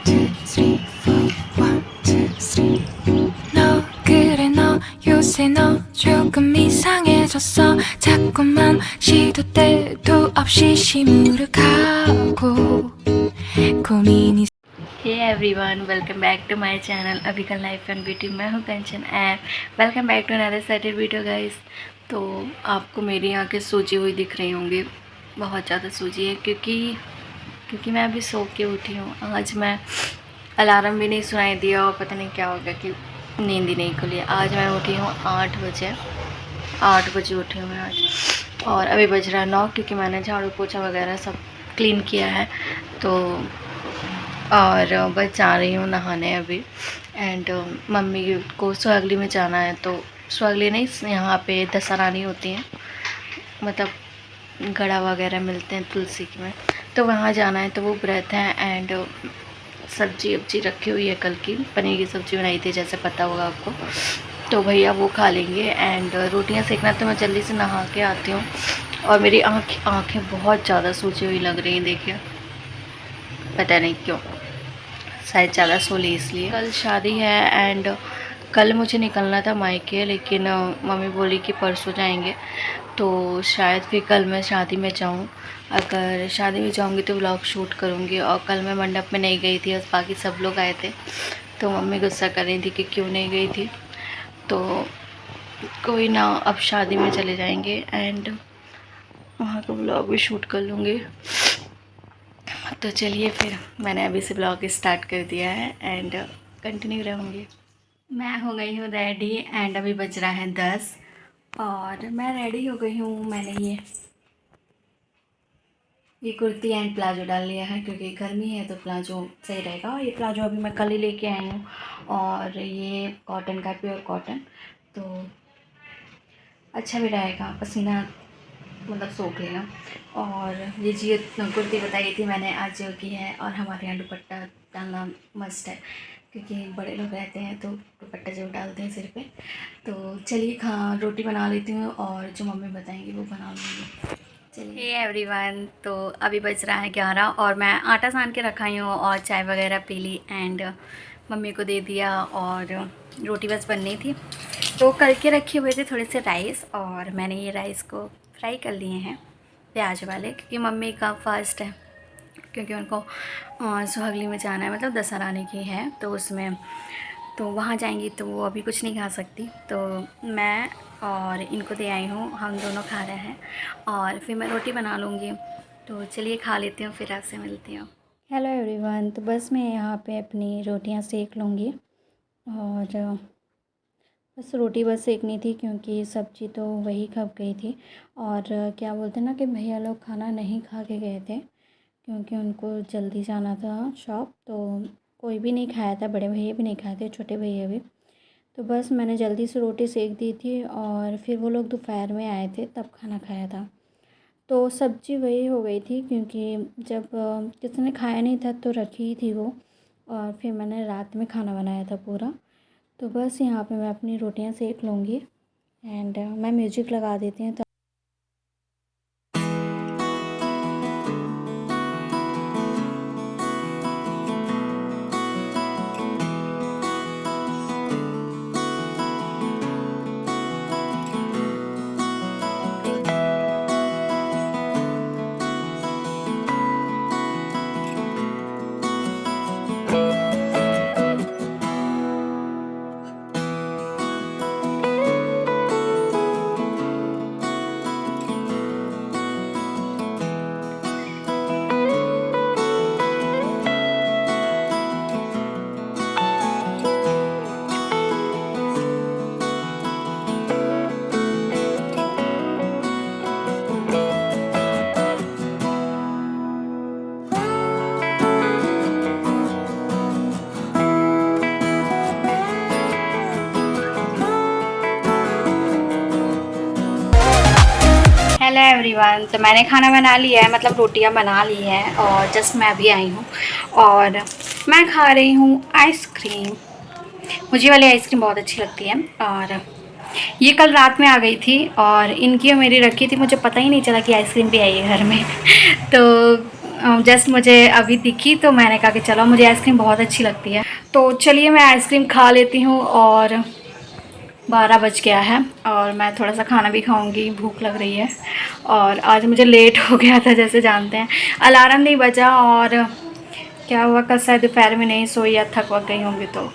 two, three, four. One, two, three. 너 그래 너 요새 너 조금 이상해졌어. 자꾸만 시도 때도 없이 시무룩하고 고민이. Hey everyone, welcome back to my channel अभी का life and beauty. मैं हूँ Kanchan and welcome back to another seated video guys. तो आपको मेरी आंखें सूजी हुई दिख रही होंगी, बहुत ज़्यादा सूजी है क्योंकि मैं अभी सो के उठी हूँ। आज मैं अलार्म भी नहीं सुनाई दिया और पता नहीं क्या हो गया कि नींद ही नहीं खुली। आज मैं उठी हूँ 8 बजे उठी हूँ मैं आज, और अभी बज रहा है 9 क्योंकि मैंने झाड़ू पोछा वगैरह सब क्लीन किया है। तो और बस जा रही हूँ नहाने अभी। एंड मम्मी को सुहागली में जाना है, तो सुहागली नहीं, यहाँ पे दशहरानी होती हैं, मतलब गड़ा वगैरह मिलते हैं तुलसी की में, तो वहाँ जाना है। तो वो व्रत है एंड सब्जी वब्जी रखी हुई है, कल की पनीर की सब्ज़ी बनाई थी जैसे पता होगा आपको, तो भैया वो खा लेंगे। एंड रोटियाँ सेकना, तो मैं जल्दी से नहा के आती हूँ। और मेरी आँखें बहुत ज़्यादा सूजी हुई लग रही हैं, देखिए पता नहीं क्यों, शायद ज़्यादा सो ली इसलिए। कल शादी है एंड कल मुझे निकलना था मायके, लेकिन मम्मी बोली कि परसों जाएंगे, तो शायद फिर कल मैं शादी में जाऊँ। अगर शादी में जाऊँगी तो व्लॉग शूट करूँगी। और कल मैं मंडप में नहीं गई थी, बस बाकी सब लोग आए थे, तो मम्मी गुस्सा कर रही थी कि क्यों नहीं गई थी। तो कोई ना, अब शादी में चले जाएंगे एंड वहाँ का व्लॉग भी शूट कर लूँगी। तो चलिए फिर, मैंने अभी से ब्लॉग स्टार्ट कर दिया है एंड कंटिन्यू रहूँगी। मैं हो गई हूँ रेडी एंड अभी बज रहा है 10 और मैं रेडी हो गई हूँ। मैंने ये कुर्ती एंड प्लाजो डाल लिया है क्योंकि गर्मी है तो प्लाजो सही रहेगा। ये प्लाजो अभी मैं कल ही लेके आई हूँ और ये कॉटन का, प्योर कॉटन, तो अच्छा भी रहेगा, पसीना मतलब सोख लेना। और ये जी कुर्ती बताई थी मैंने, आज जो की है। और हमारे यहाँ दुपट्टा डालना मस्ट है क्योंकि बड़े लोग रहते हैं तो दुपट्टा जरूर डालते हैं सिर पे। तो चलिए रोटी बना लेती हूँ और जो मम्मी बताएंगी वो बना लूँगी। चलिए एवरीवन, तो अभी बज रहा है 11 और मैं आटा सान के रखा हूँ और चाय वगैरह पी ली एंड मम्मी को दे दिया और रोटी बस बननी थी। तो कल के रखे हुए थे थोड़े से राइस और मैंने ये राइस को फ्राई कर लिए हैं प्याज वाले, क्योंकि मम्मी का फास्ट है, क्योंकि उनको सुहागली में जाना है, मतलब दशहराने की है, तो उसमें तो वहाँ जाएंगी तो वो अभी कुछ नहीं खा सकती। तो मैं और इनको दे आई हूँ, हम दोनों खा रहे हैं और फिर मैं रोटी बना लूँगी। तो चलिए खा लेती हूँ, फिर आपसे मिलती हूँ। हेलो एवरीवन, तो बस मैं यहाँ पे अपनी रोटियाँ सेक लूँगी और बस रोटी बस सेकनी थी क्योंकि सब्ज़ी तो वही खप गई थी। और क्या बोलते हैं ना कि भैया लोग खाना नहीं खा के गए थे क्योंकि उनको जल्दी जाना था शॉप, तो कोई भी नहीं खाया था, बड़े भैया भी नहीं खाए थे, छोटे भैया भी। तो बस मैंने जल्दी से रोटी सेक दी थी और फिर वो लोग दोपहर में आए थे तब खाना खाया था। तो सब्ज़ी वही हो गई थी क्योंकि जब किसी ने खाया नहीं था तो रखी थी वो, और फिर मैंने रात में खाना बनाया था पूरा। तो बस यहाँ पे मैं अपनी रोटियां सेक लूँगी एंड मैं म्यूजिक लगा देती हूँ। हेलो एवरीवन, तो मैंने खाना बना लिया है, मतलब रोटियां बना ली है और जस्ट मैं अभी आई हूँ और मैं खा रही हूँ आइसक्रीम। मुझे वाली आइसक्रीम बहुत अच्छी लगती है और ये कल रात में आ गई थी और इनकी और मेरी रखी थी, मुझे पता ही नहीं चला कि आइसक्रीम भी आई है घर में। तो जस्ट मुझे अभी दिखी तो मैंने कहा कि चलो, मुझे आइसक्रीम बहुत अच्छी लगती है। तो चलिए मैं आइसक्रीम खा लेती हूँ। और 12 बज गया है और मैं थोड़ा सा खाना भी खाऊंगी, भूख लग रही है। और आज मुझे लेट हो गया था, जैसे जानते हैं अलार्म नहीं बजा। और क्या हुआ, कल शायद दोपहर में नहीं सोई या थक वक गई होंगी तो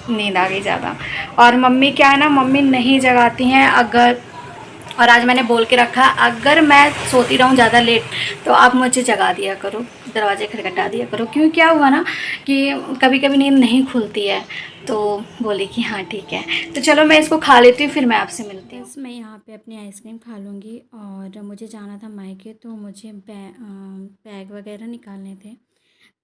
नींद आ गई ज़्यादा। और मम्मी क्या है ना, मम्मी नहीं जगाती हैं अगर, और आज मैंने बोल के रखा अगर मैं सोती रहूँ ज़्यादा लेट तो आप मुझे जगा दिया करो, दरवाजे खटखटा दिया करो। क्यों, क्या हुआ ना कि कभी कभी नींद नहीं खुलती है। तो बोली कि हाँ ठीक है। तो चलो मैं इसको खा लेती हूँ, फिर मैं आपसे मिलती हूँ। बस मैं यहाँ पे अपनी आइसक्रीम खा लूँगी। और मुझे जाना था मायके, तो मुझे बैग वगैरह निकालने थे।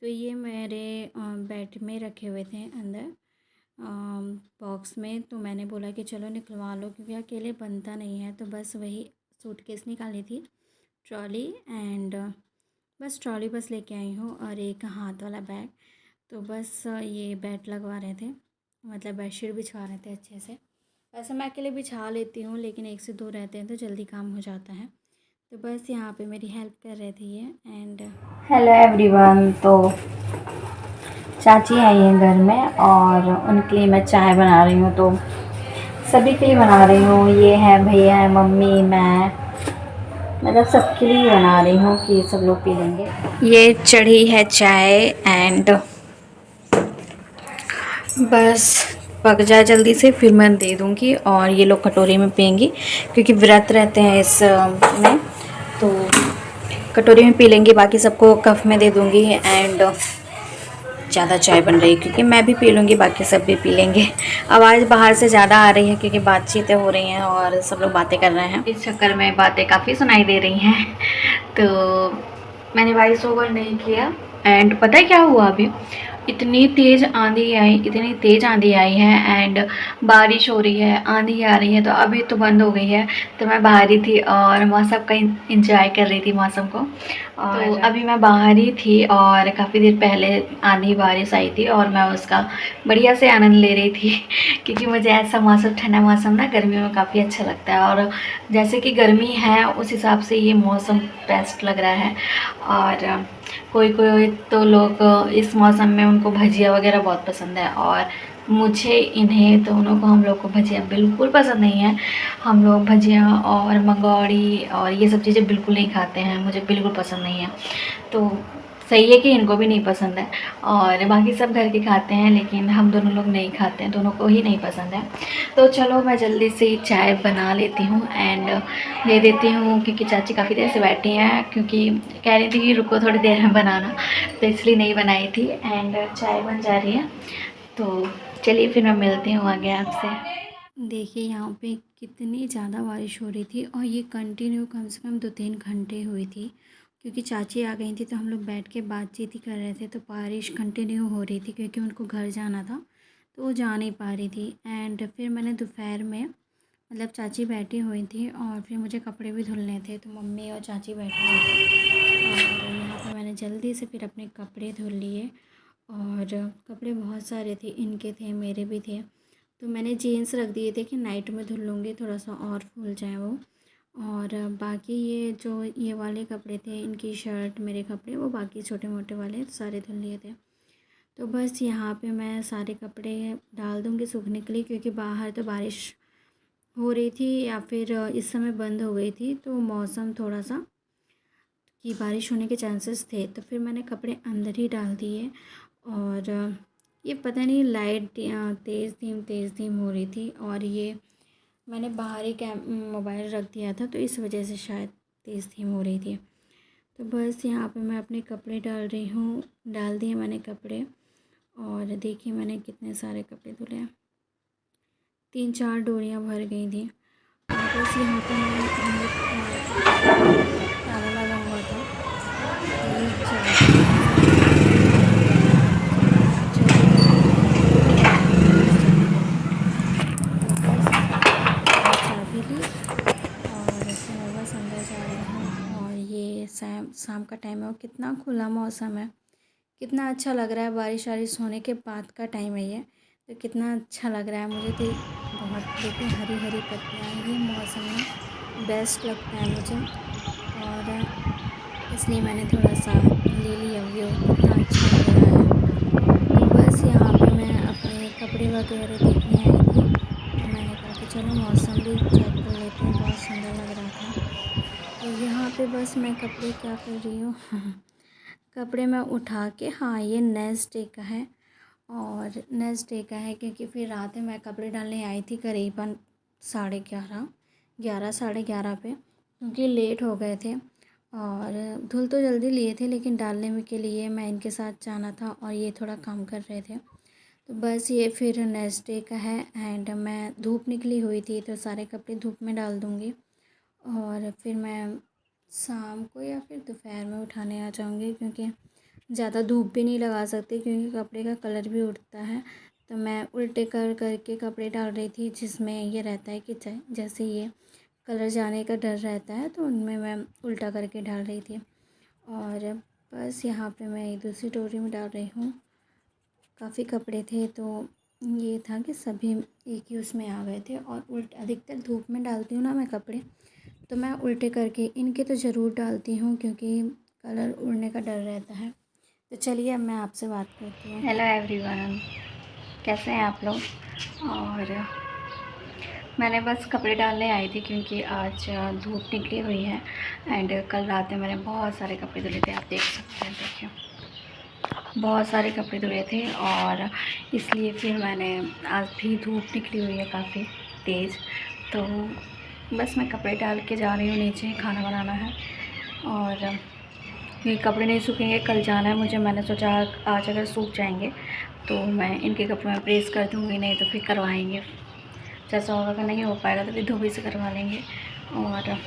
तो ये मेरे बेड में रखे हुए थे अंदर बॉक्स में। तो मैंने बोला कि चलो निकलवा लो, क्योंकि अकेले बनता नहीं है। तो बस वही सूटकेस निकाली थी, ट्रॉली एंड बस ट्रॉली बस लेके आई हूँ, और एक हाथ वाला बैग। तो बस ये बेड लगवा रहे थे, मतलब बेडशीट बिछवा रहे थे अच्छे से। वैसे मैं अकेले बिछा लेती हूँ, लेकिन एक से दो रहते हैं तो जल्दी काम हो जाता है। तो बस यहाँ पे मेरी हेल्प कर रहे थे ये। एंड हेलो एवरीवन, तो चाची आई हैं घर में और उनके लिए मैं चाय बना रही हूँ। तो सभी के लिए बना रही हूँ, ये है भैया है, मम्मी, मैं, मतलब सबके लिए बना रही हूँ कि सब लोग पी लेंगे। ये चढ़ी है चाय एंड बस पक जाए जल्दी से फिर मैं दे दूँगी। और ये लोग कटोरी में पियेंगी क्योंकि व्रत रहते हैं इस में, तो कटोरी में पी लेंगी, बाकी सबको कप में दे दूँगी। एंड ज़्यादा चाय बन रही है क्योंकि मैं भी पी लूँगी, बाकी सब भी पी लेंगे। आवाज़ बाहर से ज़्यादा आ रही है क्योंकि बातचीतें हो रही हैं और सब लोग बातें कर रहे हैं, इस चक्कर में बातें काफ़ी सुनाई दे रही हैं। तो मैंने वॉइस ओवर नहीं किया। एंड पता है क्या हुआ, अभी इतनी तेज़ आंधी आई, इतनी तेज़ आंधी आई है एंड बारिश हो रही है, आंधी आ रही है। तो अभी तो बंद हो गई है। तो मैं बाहर ही थी और मौसम का इंजॉय कर रही थी, मौसम को। और तो अभी मैं बाहर ही थी और काफ़ी देर पहले आंधी बारिश आई थी और मैं उसका बढ़िया से आनंद ले रही थी क्योंकि मुझे ऐसा मौसम, ठंडा मौसम ना गर्मियों में काफ़ी अच्छा लगता है। और जैसे कि गर्मी है उस हिसाब से ये मौसम बेस्ट लग रहा है। और कोई कोई तो लोग इस मौसम में उनको भजिया वगैरह बहुत पसंद है, और मुझे इन्हें दोनों को, हम लोग को भजिया बिल्कुल पसंद नहीं है। हम लोग भजिया और मंगौड़ी और ये सब चीज़ें बिल्कुल नहीं खाते हैं, मुझे बिल्कुल पसंद नहीं है। तो सही है कि इनको भी नहीं पसंद है और बाकी सब घर के खाते हैं, लेकिन हम दोनों लोग नहीं खाते हैं, दोनों को ही नहीं पसंद है। तो चलो मैं जल्दी से चाय बना लेती हूँ एंड दे देती हूँ, क्योंकि चाची काफ़ी देर से बैठी हैं, क्योंकि कह रही थी कि रुको थोड़ी देर में बनाना, तो इसलिए नहीं बनाई थी। एंड चाय बन जा रही है, तो चलिए फिर मैं मिलती हूँ आगे आपसे। देखिए यहाँ पे कितनी ज़्यादा बारिश हो रही थी और ये कंटिन्यू कम से कम 2-3 घंटे हुई थी, क्योंकि चाची आ गई थी तो हम लोग बैठ के बातचीत ही कर रहे थे। तो बारिश कंटिन्यू हो रही थी क्योंकि उनको घर जाना था, तो वो जा नहीं पा रही थी। एंड फिर मैंने दोपहर में, मतलब चाची बैठी हुई थी और फिर मुझे कपड़े भी धुलने थे, तो मम्मी और चाची बैठी हुई थी और यहाँ पे मैंने जल्दी से फिर अपने कपड़े धुल लिए। और कपड़े बहुत सारे थे, इनके थे, मेरे भी थे। तो मैंने जीन्स रख दिए थे कि नाइट में धुल लूँगी, थोड़ा सा और फूल जाए वो। और बाकी ये जो ये वाले कपड़े थे, इनकी शर्ट, मेरे कपड़े, वो बाकी छोटे मोटे वाले सारे धुल लिए थे। तो बस यहाँ पे मैं सारे कपड़े डाल दूँगी सूखने के लिए, क्योंकि बाहर तो बारिश हो रही थी या फिर इस समय बंद हो गई थी, तो मौसम थोड़ा सा कि बारिश होने के चांसेस थे। तो फिर मैंने कपड़े अंदर ही डाल दिए। और ये पता नहीं लाइट तेज़ धीम हो रही थी, और ये मैंने बाहर ही मोबाइल रख दिया था, तो इस वजह से शायद तेज़ धीम हो रही थी। तो बस यहाँ पे मैं अपने कपड़े डाल रही हूँ, डाल दिए मैंने कपड़े। और देखिए मैंने कितने सारे कपड़े धुले हैं, 3-4 डोरियाँ भर गई थी। और बस यहाँ पे मैं ताला लगा हुआ था, ये चाबी ली और इससे मैं बस अंदर जा रही हूँ। और ये शाम का टाइम है और कितना खुला मौसम है, कितना अच्छा लग रहा है। बारिश वारिश होने के बाद का टाइम है ये, तो कितना अच्छा लग रहा है मुझे तो बहुत। देखिए हरी हरी पत्तियाँ, ये मौसम में बेस्ट लगता है मुझे। और इसलिए मैंने थोड़ा सा ले लिया। व्यू कितना अच्छा लग रहा है। तो बस यहाँ पे मैं अपने कपड़े वगैरह देखने आई थी, तो मैंने कहा कि चलो मौसम भी चेक कर लेती हूँ, बहुत सुंदर लग रहा था। तो यहाँ पे बस मैं कपड़े क्या कर रही हूँ कपड़े मैं उठा के, हाँ ये नेक्स्ट डे का है, और नेक्स्ट डे का है क्योंकि फिर रात में मैं कपड़े डालने आई थी करीबन 11:30 11 पे, क्योंकि लेट हो गए थे। और धुल तो जल्दी लिए थे लेकिन डालने में के लिए मैं इनके साथ जाना था और ये थोड़ा काम कर रहे थे। तो बस ये फिर नेक्स्ट डे का है। एंड मैं धूप निकली हुई थी तो सारे कपड़े धूप में डाल दूँगी, और फिर मैं शाम को या फिर दोपहर में उठाने आ जाऊँगी, क्योंकि ज़्यादा धूप भी नहीं लगा सकती क्योंकि कपड़े का कलर भी उड़ता है। तो मैं उल्टे कर के कपड़े डाल रही थी, जिसमें ये रहता है कि जैसे ये कलर जाने का डर रहता है, तो उनमें मैं उल्टा करके डाल रही थी। और बस यहाँ पे मैं एक दूसरी डोरी में डाल रही हूँ। काफ़ी कपड़े थे तो ये था कि सभी एक ही उसमें आ गए थे, और अधिकतर धूप में डालती हूँ ना मैं कपड़े, तो मैं उल्टे करके इनके तो ज़रूर डालती हूँ क्योंकि कलर उड़ने का डर रहता है। तो चलिए अब मैं आपसे बात करती हूँ। हेलो एवरीवन, कैसे हैं आप लोग। और मैंने बस कपड़े डालने आई थी क्योंकि आज धूप निकली हुई है। एंड कल रात में मैंने बहुत सारे कपड़े धुले थे, आप देख सकते हैं, देखिए बहुत सारे कपड़े धुले थे। और इसलिए फिर मैंने, आज भी धूप निकली हुई है काफ़ी तेज़, तो बस मैं कपड़े डाल के जा रही हूँ नीचे, खाना बनाना है। और ये कपड़े नहीं सूखेंगे, कल जाना है मुझे। मैंने सोचा आज अगर सूख जाएंगे तो मैं इनके कपड़े में प्रेस कर दूँगी, नहीं तो फिर करवाएंगे। जैसा होगा, अगर नहीं हो पाएगा तो फिर धोबी से करवा लेंगे। और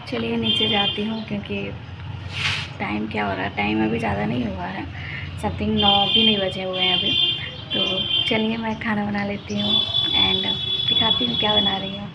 चलिए नीचे जाती हूँ क्योंकि टाइम क्या हो रहा है, टाइम अभी ज़्यादा नहीं हुआ है, समथिंग 9 भी नहीं बजे हुए हैं अभी। तो चलिए मैं खाना बना लेती हूँ एंड दिखाती हूँ क्या बना रही हूँ।